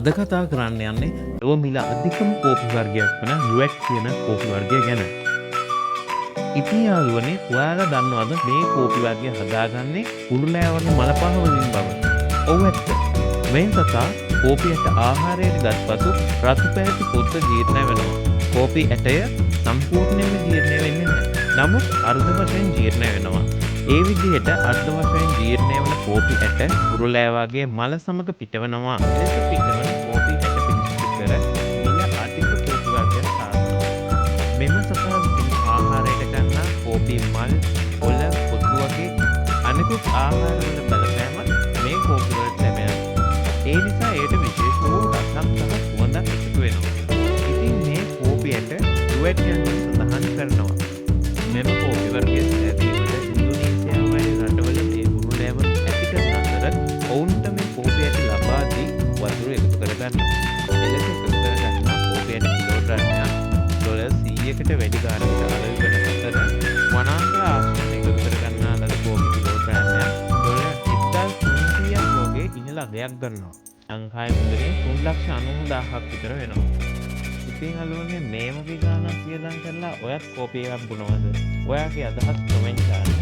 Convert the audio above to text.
අද කතා කරන්න යන්නේ ලොව මිල අධිකම කෝපි වර්ගයක් වන යුවැට් කියන කෝපි වර්ගය ගැන. ඉතින් යාළුවනේ ඔයාලා දන්නවද මේ කෝපි වර්ගය හදාගන්නේ කුරුලෑවන මලපහ වලින් බව? ඔව් ඇත්ත. මේ සතා කෝපි ඇට ආහාරයට ගත් පසු රතු පැහැති පොත්ත ජීර්ණ වෙනවා. කෝපි ඇටය සම්පූර්ණයෙන්ම ජීර්ණය වෙන්නේ නැහැ. නමුත් අර්ධ වශයෙන් ජීර්ණය වෙනවා. ඒ විදිහට අර්ධ වශයෙන් ජීර්ණය වන කෝපි ඇට කුරුලෑවාගේ මල සමග පිටවනවා. එලෙස පිටවන කෝපි ඇට පිළිසිදු කර මිල අධික කෝපි වර්ගයක් සාදනවා. මෙම සතා විසින් ආහාරයට ගන්නා කෝපි මල්, කොළ, පොතු වගේ අනෙකුත් ආහාරවල බලපෑම මේ කෝපි වලට ලැබෙනවා. ඒ නිසා ඒට විශේෂ වූ රසක් සහ සුවඳක් එකතු වෙනවා. ඉතින් මේ කෝපි ඇට යුවැට් යනුවෙන් සඳහන් කරනවා. මෙම කෝපි වර්ගයේ ලැබීමට ඉන්දුනීසියාව වැනි රටවල මේ කුරුලෑවරු ඇති කරන අතර ඔවුන්ට මේ කෝපි ඇට ලබා දී වතුර එකතු කරගන්නවා. එලෙස එකතු කරගන්නා කෝපි ඇට කිලෝග්‍රෑමයක් $100කට වැඩි ගානකට අලෙවි වන අතර වනාන්තර ආශ්‍රයෙන් එකතු කරගන්නා ලද කෝපි කිලෝග්‍රෑමයක් $1300ක් වගේ ඉහළ අගයක් ගන්නවා. ලංකාවේ මුදලින් 3,90,000ක් විතර වෙනවා. ඉතින් අලුවනේ මේ වගේ ගානක් වියදම් කරලා ඔයත් කෝපි එකක් බොනවද? ඔයාගේ අදහස් කමෙන්ට් කරන්න.